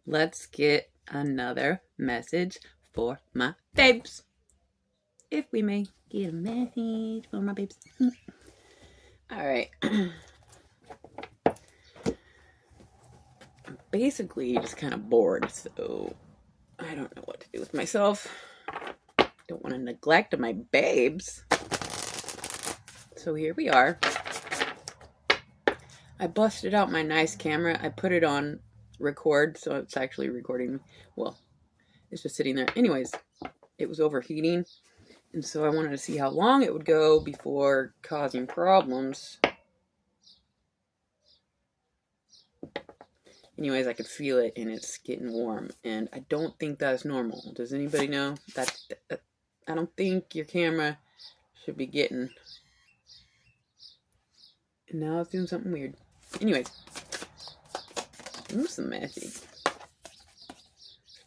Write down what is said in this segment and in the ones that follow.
let's get another message for my babes. If we may get a message for my babes. All right. Basically, just kind of bored, so I don't know what to do with myself. Don't want to neglect my babes. So here we are. I busted out my nice camera. I put it on record, so it's actually recording. Well, it's just sitting there. Anyways, it was overheating, and so I wanted to see how long it would go before causing problems. Anyways, I could feel it, and it's getting warm, and I don't think that's normal. Does anybody know? I don't think your camera should be getting... And now it's doing something weird. Anyways, what's the message?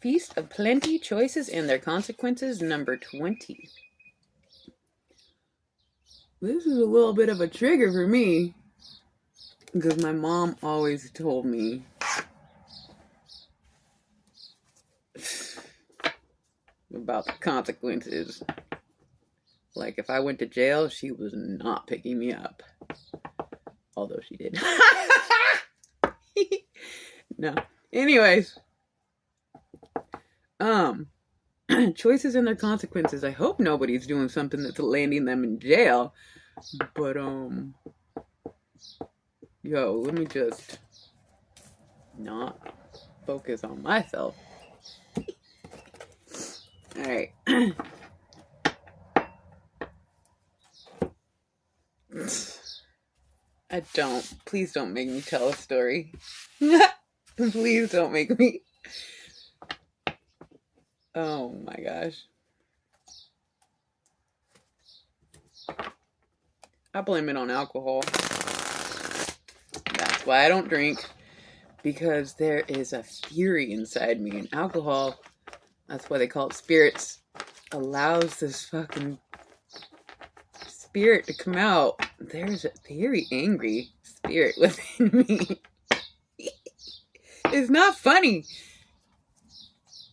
Feast of Plenty, Choices and Their Consequences, number 20. This is a little bit of a trigger for me, because my mom always told me about the consequences. Like, if I went to jail, she was not picking me up. Although she did. No. Anyways. Choices and their consequences. I hope nobody's doing something that's landing them in jail. But, yo, let me just not focus on myself. Alright. Please don't make me tell a story. Please don't make me. Oh my gosh. I blame it on alcohol. That's why I don't drink. Because there is a fury inside me. And alcohol, that's why they call it spirits, allows this fucking spirit to come out. There's a very angry spirit within me. It's not funny.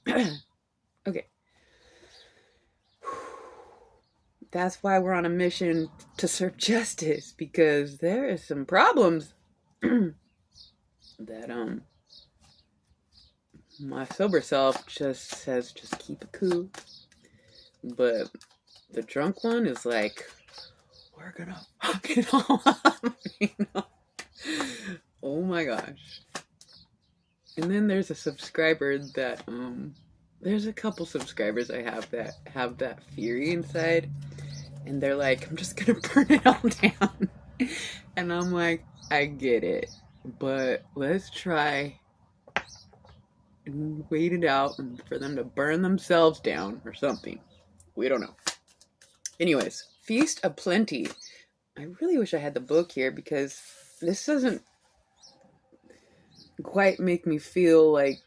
Okay. That's why we're on a mission to serve justice, because there is some problems that my sober self just says just keep it cool. But the drunk one is like, we're gonna fuck it all up, you know? Oh my gosh. And then there's a subscriber that, there's a couple subscribers I have that fury inside. And they're like, I'm just gonna burn it all down. And I'm like, I get it. But let's try and wait it out for them to burn themselves down or something. We don't know. Anyways, Feast of Plenty. I really wish I had the book here, because this doesn't quite make me feel like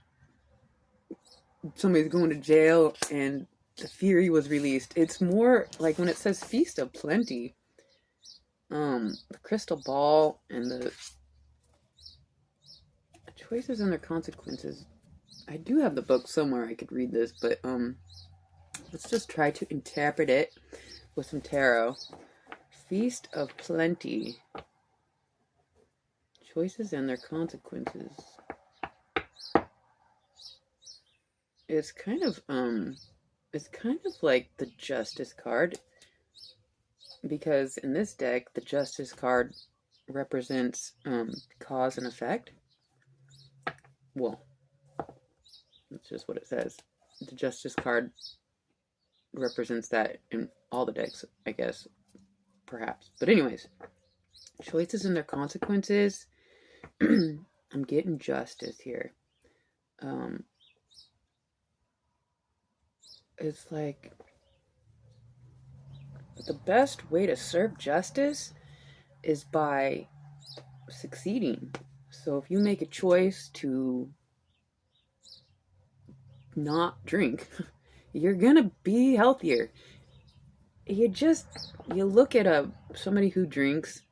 somebody's going to jail and the fury was released. It's more like when it says Feast of Plenty, the crystal ball and the choices and their consequences. I do have the book somewhere I could read this, but let's just try to interpret it with some tarot. Feast of Plenty, choices and their consequences. It's kind of like the Justice card, because in this deck the Justice card represents cause and effect. Well, that's just what it says. The Justice card represents that in all the decks, I guess, perhaps. But anyways, choices and their consequences. I'm getting justice here. It's like the best way to serve justice is by succeeding. So if you make a choice to not drink, you're gonna be healthier. You look at somebody who drinks,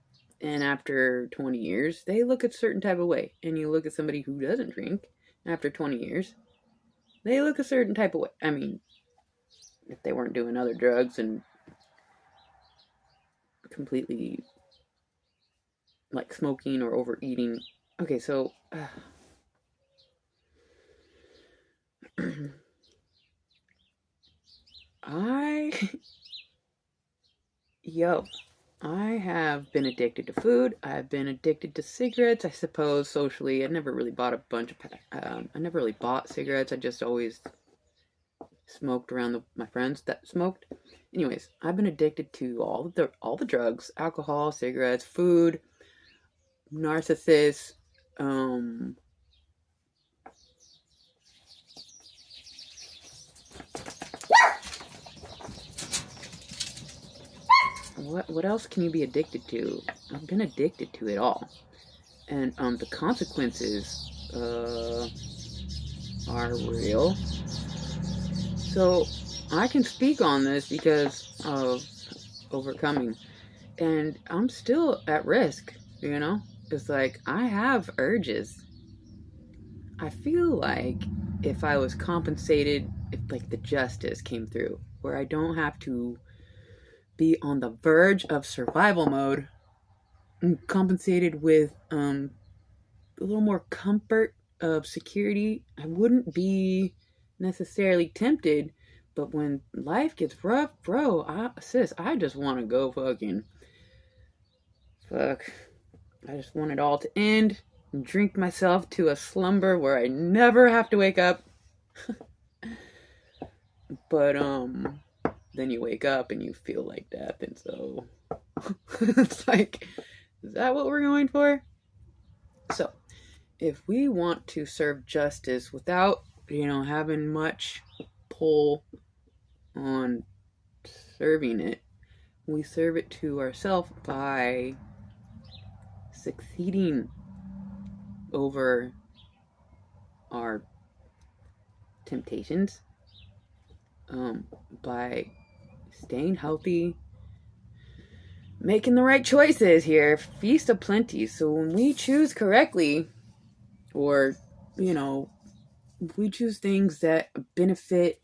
and after 20 years they look a certain type of way, and you look at somebody who doesn't drink after 20 years, they look a certain type of way. I mean, if they weren't doing other drugs and completely like smoking or overeating. Okay, so I I have been addicted to food. I've been addicted to cigarettes. I suppose socially, I never really bought a bunch of. I never really bought cigarettes. I just always smoked around my friends that smoked. Anyways, I've been addicted to all the drugs, alcohol, cigarettes, food, narcissists. What else can you be addicted to? I've been addicted to it all, and the consequences are real. So I can speak on this because of overcoming, and I'm still at risk. You know, it's like I have urges. I feel like if I was compensated, if like the justice came through, where I don't have to be on the verge of survival mode, and compensated with a little more comfort of security, I wouldn't be necessarily tempted. But when life gets rough, bro, I just want to go fuck. I just want it all to end and drink myself to a slumber where I never have to wake up. But then you wake up and you feel like death, and so it's like, is that what we're going for? So if we want to serve justice without, having much pull on serving it, we serve it to ourselves by succeeding over our temptations, by staying healthy, making the right choices here, feast of plenty. So when we choose correctly, or, if we choose things that benefit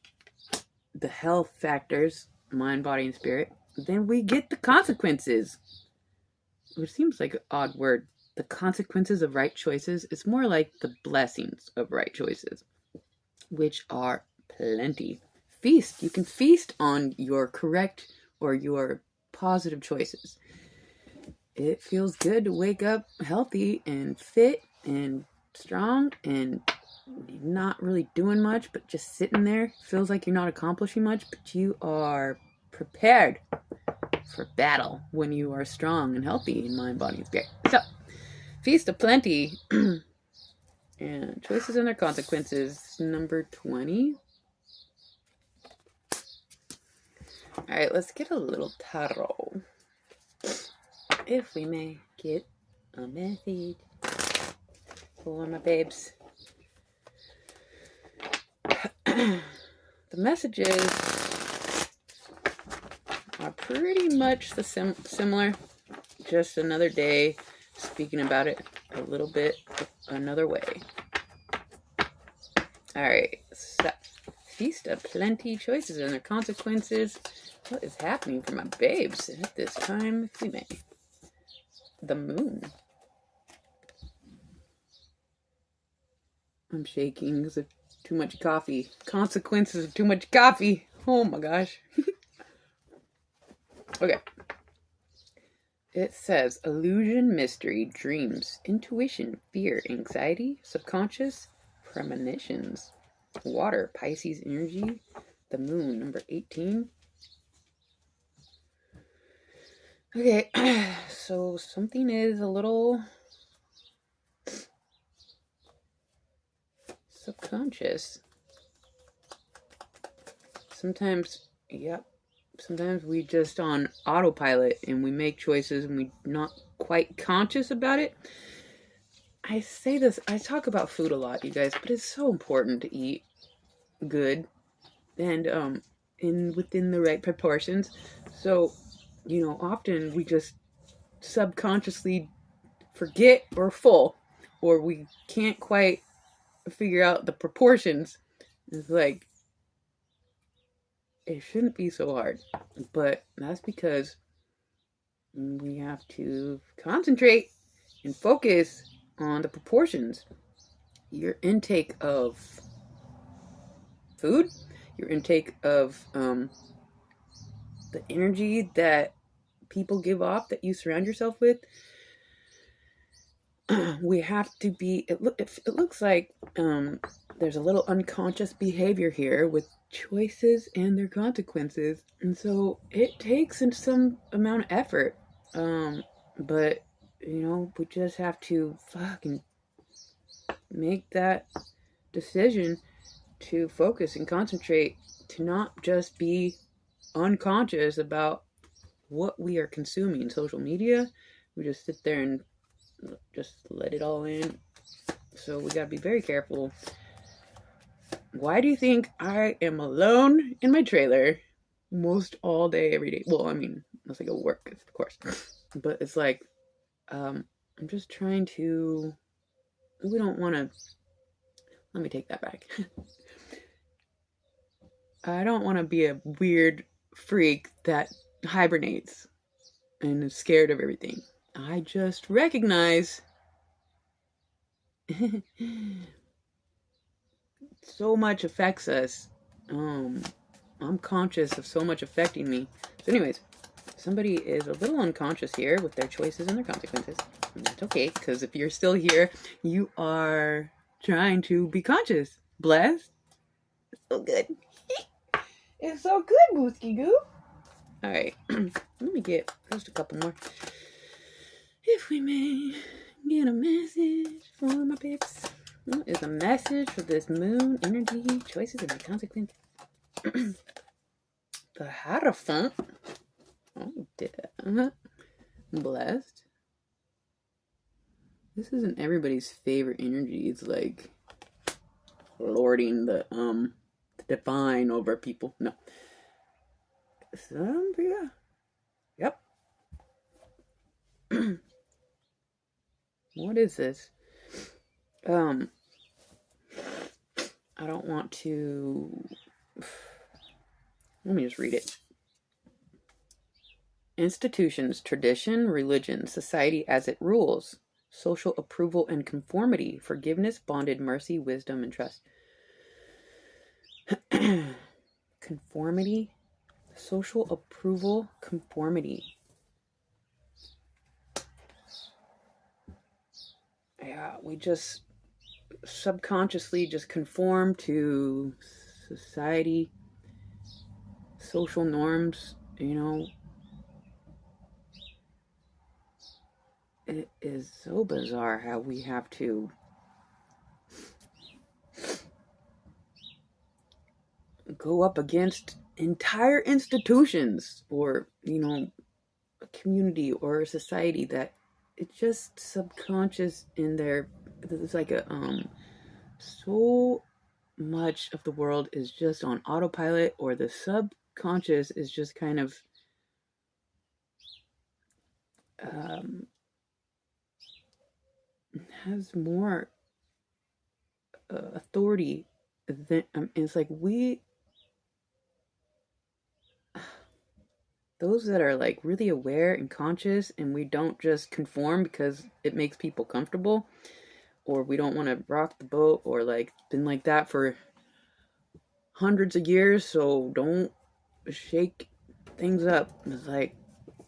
the health factors, mind, body, and spirit, then we get the consequences. Which seems like an odd word. The consequences of right choices. It's more like the blessings of right choices, which are plenty. Feast. You can feast on your correct or your positive choices. It feels good to wake up healthy and fit and strong and not really doing much, but just sitting there. Feels like you're not accomplishing much, but you are prepared for battle when you are strong and healthy in mind, body, and spirit. So, feast of plenty and choices and their consequences, number 20. All right, let's get a little tarot. If we may get a message for my babes. The messages are pretty much the similar. Just another day speaking about it a little bit another way. All right, so feast of plenty, choices and their consequences. What is happening for my babes at this time, if we may? The moon. I'm shaking because of too much coffee. Consequences of too much coffee. Oh my gosh. Okay. It says illusion, mystery, dreams, intuition, fear, anxiety, subconscious, premonitions. Water, Pisces energy. The moon, number 18. Okay, so something is a little subconscious. Sometimes we just on autopilot and we make choices and we're not quite conscious about it. I talk about food a lot, you guys, but it's so important to eat good and within the right proportions. So, often we just subconsciously forget we're full, or we can't quite figure out the proportions. It's like, it shouldn't be so hard. But that's because we have to concentrate and focus on the proportions. Your intake of food, your intake of the energy that people give off, that you surround yourself with. We have to be, it looks like there's a little unconscious behavior here with choices and their consequences. And so it takes some amount of effort. But, we just have to fucking make that decision to focus and concentrate, to not just be unconscious about what we are consuming. Social media, we just sit there and just let it all in. So we gotta be very careful. Why do you think I am alone in my trailer most all day, every day? Well, I mean, unless I go work, of course. But it's like, I'm just trying to, we don't want to, let me take that back. I don't want to be a weird freak that hibernates and is scared of everything. I just recognize so much affects us. I'm conscious of so much affecting me. So anyways, somebody is a little unconscious here with their choices and their consequences. And that's okay, because if you're still here, you are trying to be conscious. Blessed. It's so good. It's so good, Booski Goo. Alright, let me get just a couple more. If we may get a message for my pips. What is a message for this moon energy, choices, and the consequences? The Hierophant. Oh, damn. Blessed. This isn't everybody's favorite energy. It's like lording the divine over people. No. Zambia. Yep. What is this? I don't want to. Let me just read it. Institutions, tradition, religion, society as it rules, social approval and conformity, forgiveness, bonded, mercy, wisdom, and trust. Conformity, social approval, conformity. Yeah, we just subconsciously just conform to society, social norms, It is so bizarre how we have to go up against entire institutions or, a community or a society that it's just subconscious in their, it's like so much of the world is just on autopilot, or the subconscious is just kind of has more authority than it's like those that are like really aware and conscious, and we don't just conform because it makes people comfortable, or we don't want to rock the boat, or like been like that for hundreds of years, so don't shake things up. It's like,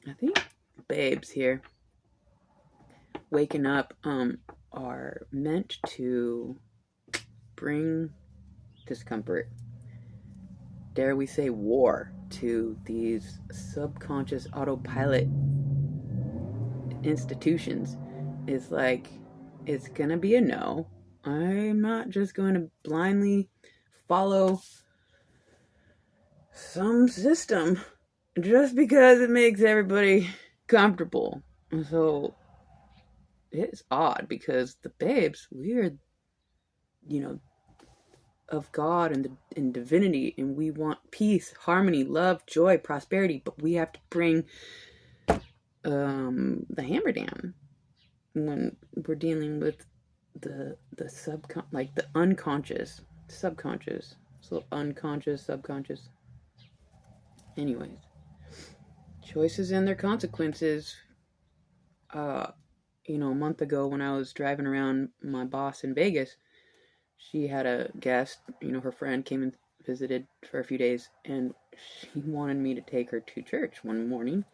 I think babes here waking up are meant to bring discomfort, dare we say war, to these subconscious autopilot institutions. It's like, it's gonna be a no. I'm not just going to blindly follow some system just because it makes everybody comfortable. So it's odd because the babes, we're, of God and divinity, and we want peace, harmony, love, joy, prosperity, but we have to bring the hammer down when we're dealing with like the unconscious, subconscious, so unconscious, subconscious. Anyways, choices and their consequences. Uh, a month ago when I was driving around my boss in Vegas, she had a guest. Her friend came and visited for a few days, and she wanted me to take her to church one morning,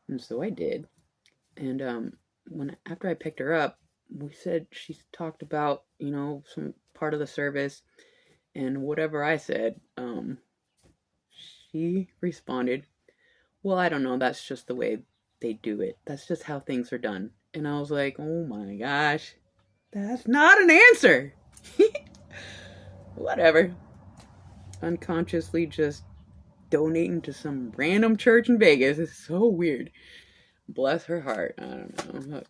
and so I did. And when after I picked her up, she talked about some part of the service, and whatever I said, she responded, "Well, I don't know. That's just the way they do it. That's just how things are done." And I was like, "Oh my gosh, that's not an answer." Whatever. Unconsciously just donating to some random church in Vegas is so weird. Bless her heart. I don't know. Look.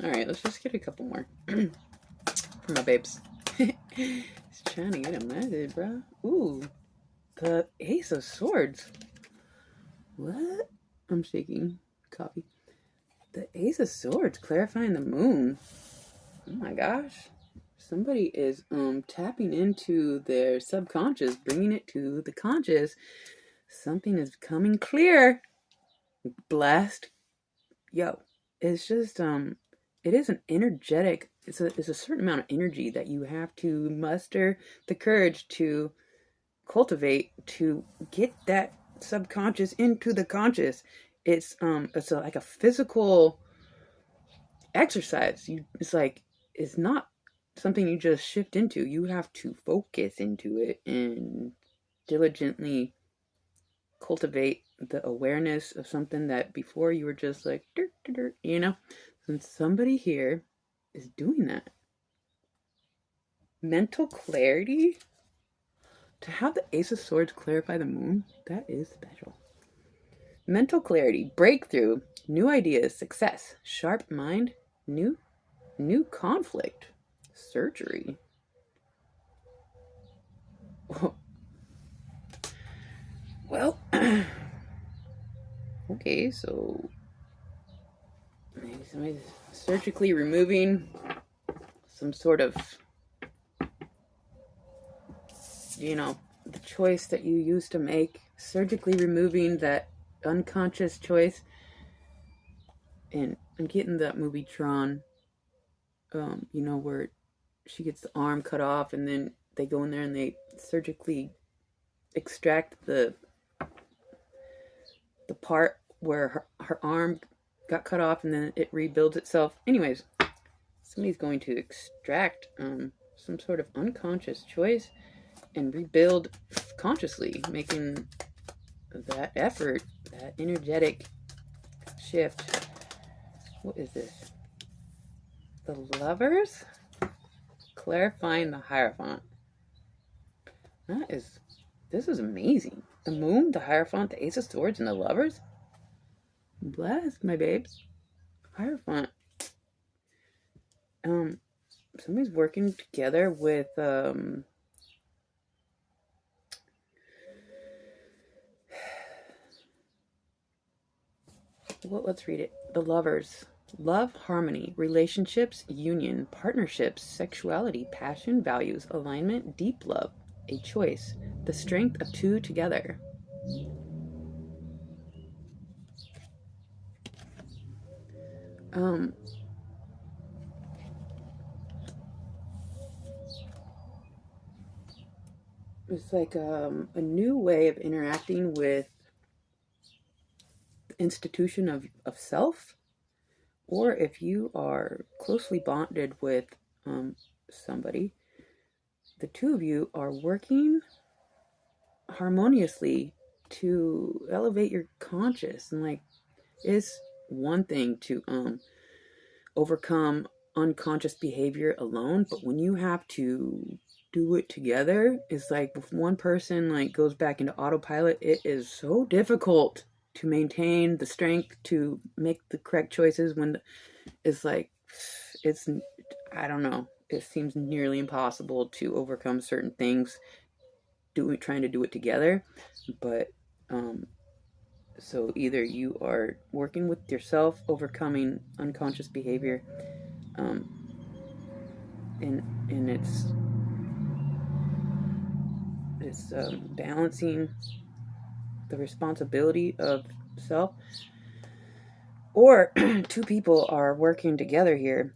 All right, let's just get a couple more for my babes. He's trying to get a message, bro. Ooh, the Ace of Swords. What? I'm shaking. Copy. The Ace of Swords clarifying the moon. Oh my gosh. Somebody is tapping into their subconscious, bringing it to the conscious. Something is becoming clear. Blessed. Yo, it's just it is an energetic, it's a certain amount of energy that you have to muster the courage to cultivate to get that subconscious into the conscious. It's like a physical exercise. It's not something you just shift into. You have to focus into it and diligently cultivate the awareness of something that before you were just like dirt, dirt, dirt. And somebody here is doing that. Mental clarity. To have the Ace of Swords clarify the moon, that is special. Mental clarity, breakthrough, new ideas, success, sharp mind, new conflict, surgery. Well, okay, so maybe somebody's surgically removing some sort of, the choice that you used to make, surgically removing that unconscious choice. And I'm getting that movie Tron, where she gets the arm cut off and then they go in there and they surgically extract the part where her arm got cut off and then it rebuilds itself. Anyways, somebody's going to extract some sort of unconscious choice and rebuild consciously, making that effort, that energetic shift. What is this? The Lovers? Clarifying the Hierophant. This is amazing. The Moon, the Hierophant, the Ace of Swords, and the Lovers? Blessed, my babes. Hierophant. Somebody's working together with, let's read it. The Lovers. Love, harmony, relationships, union, partnerships, sexuality, passion, values, alignment, deep love, a choice, the strength of two together. It's like a new way of interacting with the institution of self, or if you are closely bonded with somebody, the two of you are working harmoniously to elevate your conscious. And it's one thing to overcome unconscious behavior alone, but when you have to do it together, it's like if one person goes back into autopilot, it is so difficult to maintain the strength to make the correct choices when it's I don't know, it seems nearly impossible to overcome certain things trying to do it together. But so either you are working with yourself, overcoming unconscious behavior, and it's balancing the responsibility of self, or two people are working together here,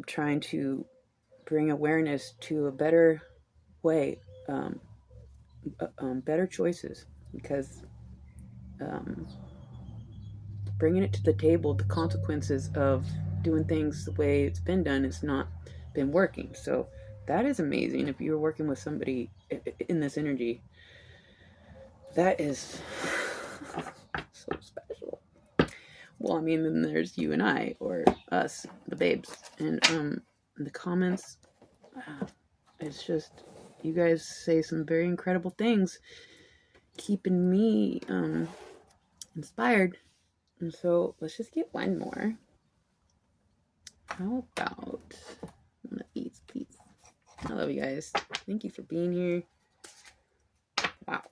trying to bring awareness to a better way, better choices, because bringing it to the table, the consequences of doing things the way it's been done has not been working. So that is amazing. If you're working with somebody in this energy, that is so special. Well, I mean, then there's you and I, or us, the babes, and the comments. It's just, you guys say some very incredible things, keeping me inspired. And so let's just get one more. How about one of these, please? I love you guys. Thank you for being here. Wow.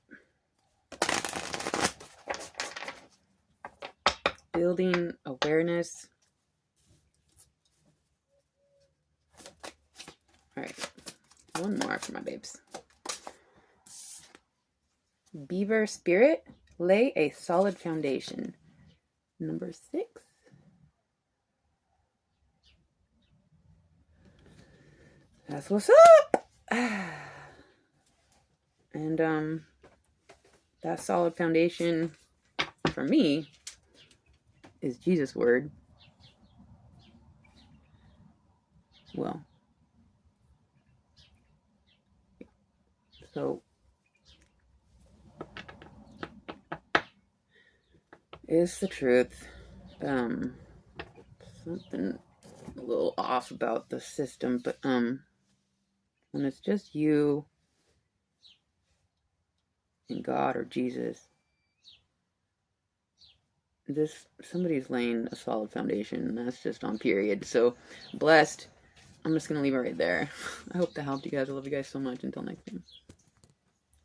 Building awareness. All right. One more for my babes. Beaver Spirit, lay a solid foundation. Number 6. That's what's up. And that solid foundation for me is Jesus' word. Well, so it's the truth. Something a little off about the system, but when it's just you and God or Jesus, somebody's laying a solid foundation, and that's just on period. So blessed. I'm just gonna leave it right there. I hope that helped you guys. I love you guys so much. Until next time.